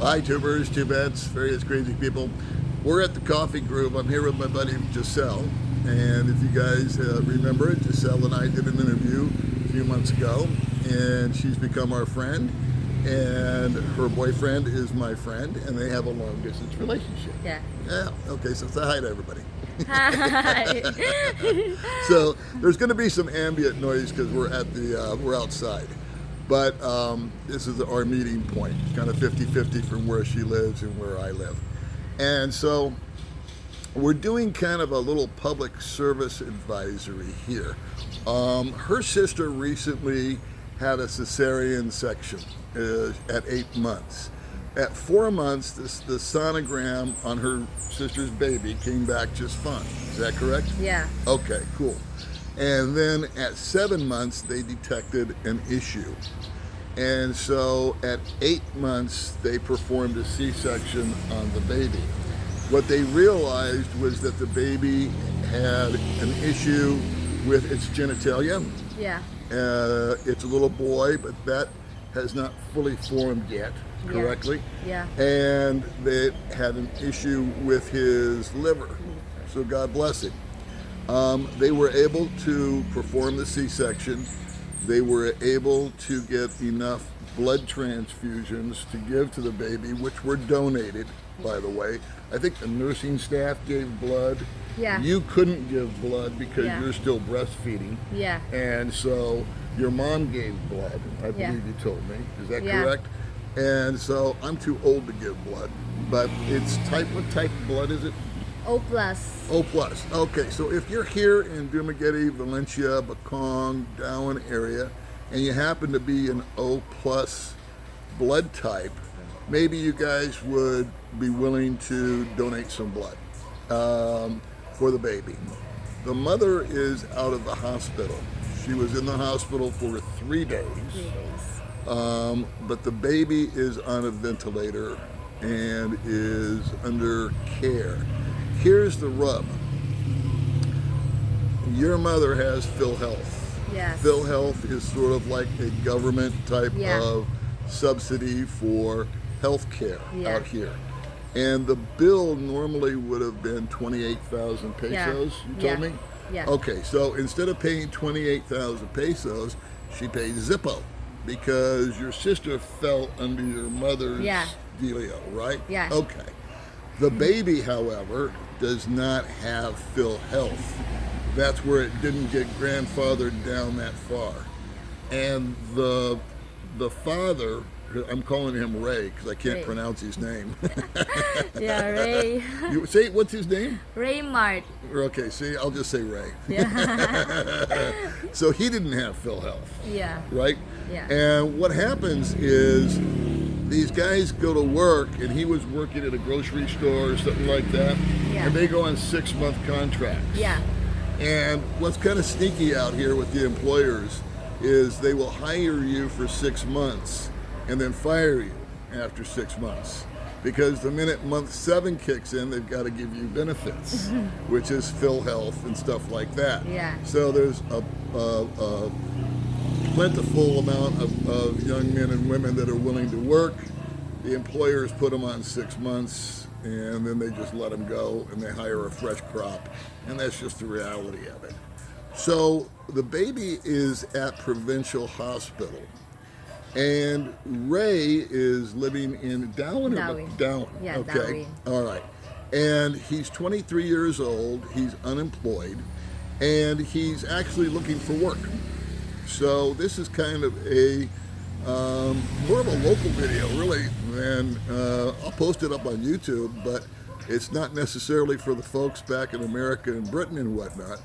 Hi, tubers, tubettes, various crazy people. We're at the Coffee Groove. I'm here with my buddy Giselle. And if you guys remember it, Giselle and I did an interview a few months ago, and she's become our friend. And her boyfriend is my friend, and they have a long distance relationship. Yeah. Yeah, okay, so say hi to everybody. Hi. So there's going to be some ambient noise because we're outside. But this is our meeting point, kind of 50-50 from where she lives and where I live. And so we're doing kind of a little public service advisory here. Her sister recently had a cesarean section at 8 months. At 4 months, the sonogram on her sister's baby came back just fine. Is that correct? Yeah. Okay, cool. And then at 7 months, they detected an issue. And so at 8 months, they performed a C-section on the baby. What they realized was that the baby had an issue with its genitalia. Yeah. It's a little boy, but that has not fully formed yet correctly. Yeah. And they had an issue with his liver. So God bless him. They were able to perform the C-section. They were able to get enough blood transfusions to give to the baby, which were donated, by the way. I think the nursing staff gave blood. Yeah. You couldn't give blood because Yeah. you're still breastfeeding. Yeah. And so your mom gave blood, I Yeah. believe you told me. Is that Yeah. correct? And so I'm too old to give blood, but it's what type of blood is it? O plus. O plus. Okay, so if you're here in Dumaguete, Valencia, Bacong, Darwin area, and you happen to be an O plus blood type, maybe you guys would be willing to donate some blood for the baby. The mother is out of the hospital. She was in the hospital for 3 days. 3 days. But the baby is on a ventilator and is under care. Here's the rub. Your mother has PhilHealth. Yes. PhilHealth is sort of like a government type Yeah. of subsidy for health care Yeah. out here. And the bill normally would have been 28,000 pesos, you told Yeah. me? Yeah. Okay, so instead of paying 28,000 pesos, she paid Zippo because your sister fell under your mother's Yeah. dealio, right? Yeah. Okay. The baby, however, does not have PhilHealth. That's where it didn't get grandfathered down that far. And the father, I'm calling him Ray because I can't Ray. pronounce his name. Yeah, Ray. You say, what's his name? Ray Mart. Okay, see, I'll just say Ray. Yeah. So he didn't have PhilHealth, Yeah. right? Yeah. And what happens is these guys go to work, and he was working at a grocery store or something like that, Yeah. and they go on 6-month contracts. Yeah. And what's kind of sneaky out here with the employers is they will hire you for 6 months and then fire you after 6 months. Because the minute month 7 kicks in, they've got to give you benefits, which is PhilHealth and stuff like that. Yeah. So there's a plentiful amount of young men and women that are willing to work. The employers put them on 6 months, and then they just let them go, and they hire a fresh crop, and that's just the reality of it. So the baby is at Provincial Hospital, and Ray is living in Darwin. Darwin. Yeah, Okay. Darwin. All right. And he's 23 years old. He's unemployed, and he's actually looking for work. So this is kind of a more of a local video, really, and I'll post it up on YouTube, but it's not necessarily for the folks back in America and Britain and whatnot,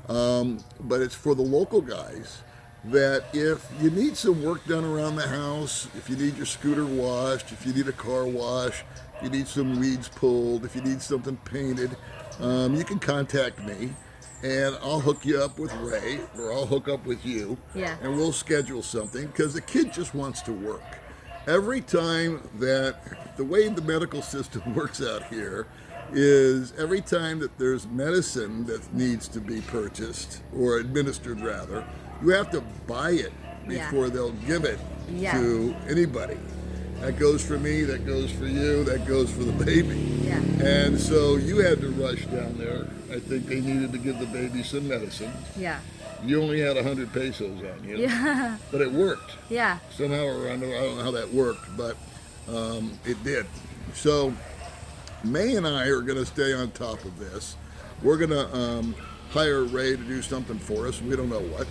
but it's for the local guys that if you need some work done around the house, if you need your scooter washed, if you need a car wash, if you need some weeds pulled, if you need something painted, you can contact me. And I'll hook you up with Ray, or I'll hook up with you, Yeah. and we'll schedule something, because the kid just wants to work. Every time that, the way the medical system works out here is every time that there's medicine that needs to be purchased, or administered rather, you have to buy it Yeah. before they'll give it Yeah. to anybody. That goes for me, that goes for you, that goes for the baby. Yeah. And so you had to rush down there. I think they needed to give the baby some medicine. Yeah. You only had 100 pesos on you. Yeah. But it worked. Yeah. Somehow or another, I don't know how that worked, but it did. So May and I are going to stay on top of this. We're going to hire Ray to do something for us. We don't know what.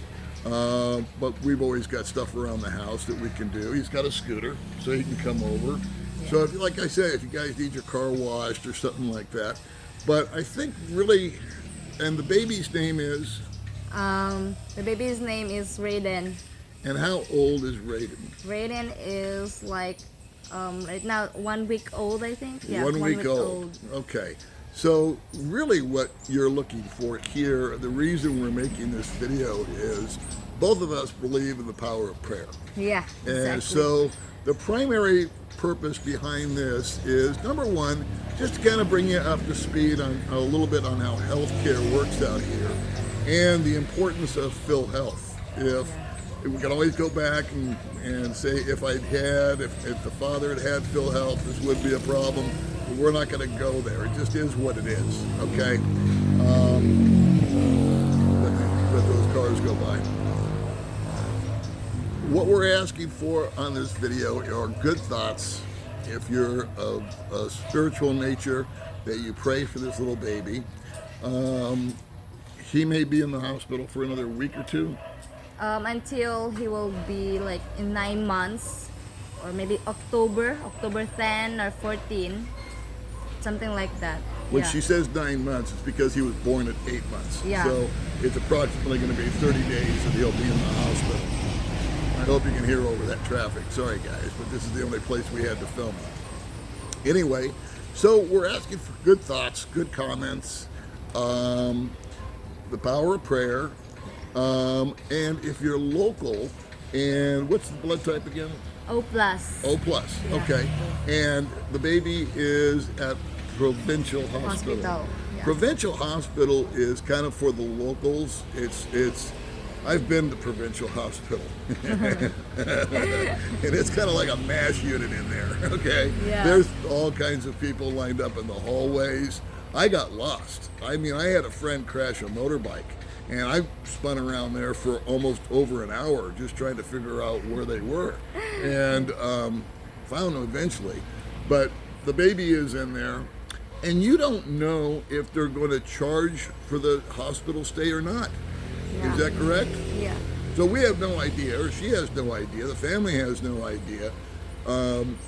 But we've always got stuff around the house that we can do. He's got a scooter, so he can come over. So, if, like I said, if you guys need your car washed or something like that. But I think really, and the baby's name is? The baby's name is Raiden. And how old is Raiden? Raiden is like right now 1 week old, I think. Yeah, 1 week old. Okay. So really what you're looking for here, the reason we're making this video is both of us believe in the power of prayer. Yeah, exactly. And so the primary purpose behind this is, number one, just to kind of bring you up to speed on a little bit on how healthcare works out here and the importance of PhilHealth. If we can always go back and say if the father had PhilHealth, this would be a problem. But we're not going to go there. It just is what it is. Okay. Let those cars go by. What we're asking for on this video are good thoughts. If you're of a spiritual nature, that you pray for this little baby. He may be in the hospital for another week or two. Until he will be like in 9 months, or maybe October 10 or 14, something like that. When Yeah. she says 9 months, it's because he was born at 8 months. Yeah. So it's approximately going to be 30 days that he'll be in the hospital. I hope you can hear over that traffic. Sorry guys, but this is the only place we had to film it. Anyway, so we're asking for good thoughts, good comments, the power of prayer, and if you're local, and what's the blood type again? O plus. O plus, Yeah. okay. And the baby is at Provincial Hospital. Hospital, yeah. Provincial Hospital is kind of for the locals. I've been to Provincial Hospital. And it's kind of like a mass unit in there, okay? Yeah. There's all kinds of people lined up in the hallways. I got lost. I mean, I had a friend crash a motorbike, and I spun around there for almost over an hour just trying to figure out where they were, and found them eventually. But the baby is in there, and you don't know if they're going to charge for the hospital stay or not. Yeah. Is that correct? Yeah. So we have no idea, or she has no idea, the family has no idea,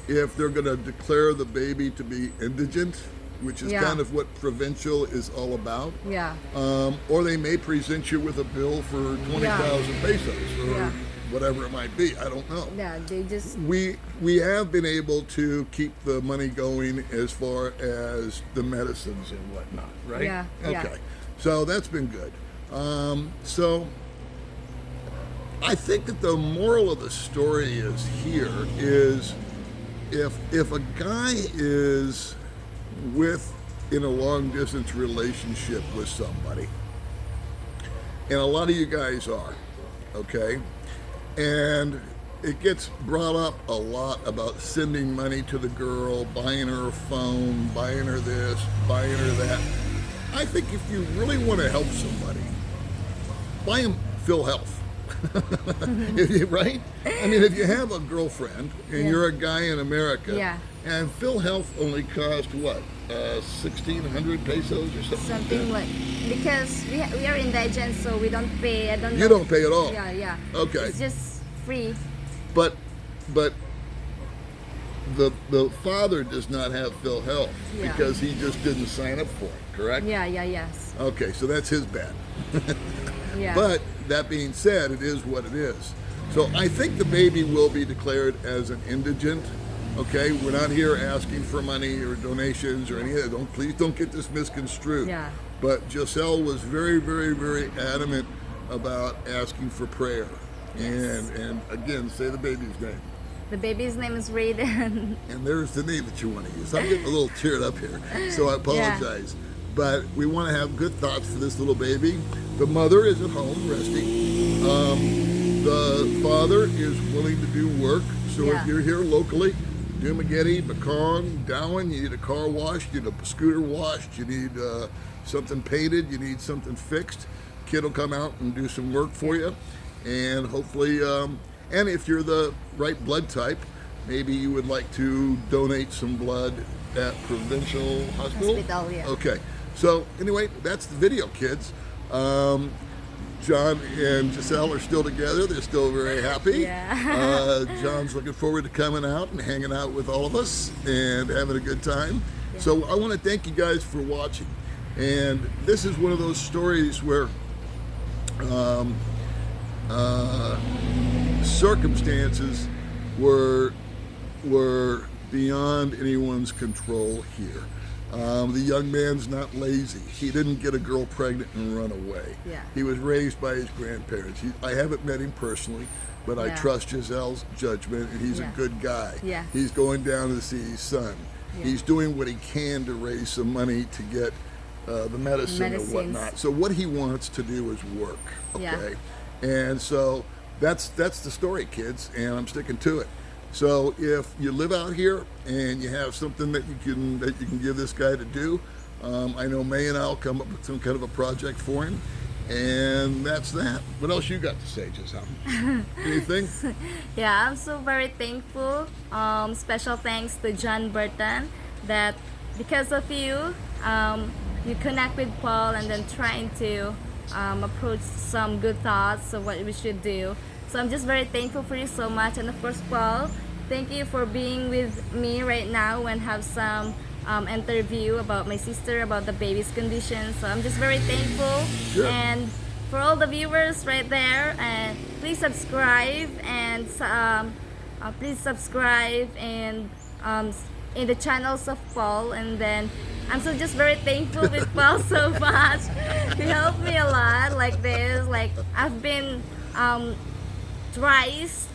if they're going to declare the baby to be indigent, which is Yeah. kind of what Provincial is all about. Yeah. Or they may present you with a bill for 20,000 pesos or Yeah. whatever it might be. I don't know. Yeah. They just. We have been able to keep the money going as far as the medicines and whatnot, right? Yeah, yeah. Okay. So that's been good. So I think that the moral of the story is if a guy is in a long distance relationship with somebody, and a lot of you guys are, okay, and it gets brought up a lot about sending money to the girl, buying her a phone, buying her this, buying her that. I think if you really want to help somebody, buy them PhilHealth. Right? I mean, if you have a girlfriend and Yeah. you're a guy in America, Yeah. and PhilHealth only cost what, 1,600 pesos or something? Something like, because we are indigent, so we don't pay. I don't know. You don't pay at all. Yeah, yeah. Okay. It's just free. But the father does not have PhilHealth Yeah. because he just didn't sign up for it, correct? Yeah, yeah, yes. Okay, so that's his bad. Yeah. But that being said, it is what it is. So I think the baby will be declared as an indigent. Okay, we're not here asking for money or donations or any of that. Please don't get this misconstrued. Yeah. But Giselle was very, very, very adamant about asking for prayer. Yes. And again, say the baby's name. The baby's name is Raiden. And there's the name that you want to use. I'm getting a little teared up here, so I apologize. But we want to have good thoughts for this little baby. The mother is at home resting. The father is willing to do work. So Yeah. if you're here locally, Dumagetti, Macon, Dowen, you need a car washed, you need a scooter washed, you need something painted, you need something fixed. Kid will come out and do some work for you. And hopefully, and if you're the right blood type, maybe you would like to donate some blood at Provincial Hospital? Hospital, yeah. Okay. So anyway, that's the video, kids. John and Giselle are still together. They're still very happy. Yeah. John's looking forward to coming out and hanging out with all of us and having a good time. So I want to thank you guys for watching. And this is one of those stories where circumstances were beyond anyone's control here. The young man's not lazy. He didn't get a girl pregnant and run away. Yeah. He was raised by his grandparents. I haven't met him personally, but I Yeah. trust Giselle's judgment, and he's a Yeah. good guy. Yeah. He's going down to see his son. Yeah. He's doing what he can to raise some money to get the medicine or Medicines. whatnot. So what he wants to do is work. Yeah. Okay. And so that's the story, kids, and I'm sticking to it. So if you live out here and you have something that you can give this guy to do, I know May and I'll come up with some kind of a project for him, and that's that. What else you got to say, Giselle? Anything? Yeah, I'm so very thankful. Special thanks to John Burton that because of you, you connect with Paul and then trying to approach some good thoughts of what we should do. So I'm just very thankful for you so much. And of course, Paul, thank you for being with me right now and have some interview about my sister, about the baby's condition. So I'm just very thankful. Sure. And for all the viewers right there, and please subscribe and in the channels of Paul. And then I'm so just very thankful with Paul so much. He helped me a lot like this. Like I've been twice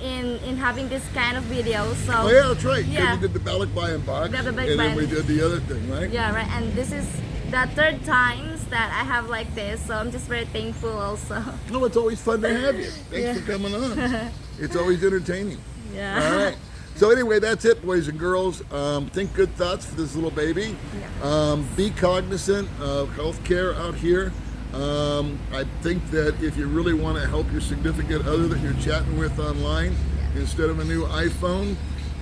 in having this kind of videos. So Oh yeah, that's right. Yeah. We did the Balik Buy and Box, The and Balik Buy then and- we did the other thing, right? yeah, right. And this is the third times that I have like this. So I'm just very thankful also. No, it's always fun to have you. Thanks Yeah. for coming on. It's always entertaining. Yeah. All right. So anyway, that's it, boys and girls. Think good thoughts for this little baby. Be cognizant of healthcare out here. I think that if you really want to help your significant other that you're chatting with online, instead of a new iPhone,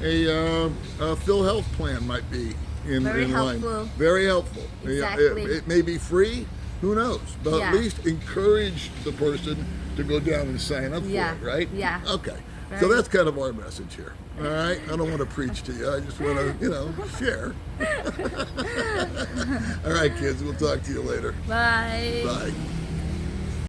a Phil Health plan might be in Very line. helpful. Very helpful. Exactly. It may be free. Who knows? But Yeah. at least encourage the person to go down and sign up Yeah. for it, right? Yeah. Okay. So that's kind of our message here. All right. I don't want to preach to you. I just want to, share. All right, kids. We'll talk to you later. Bye. Bye.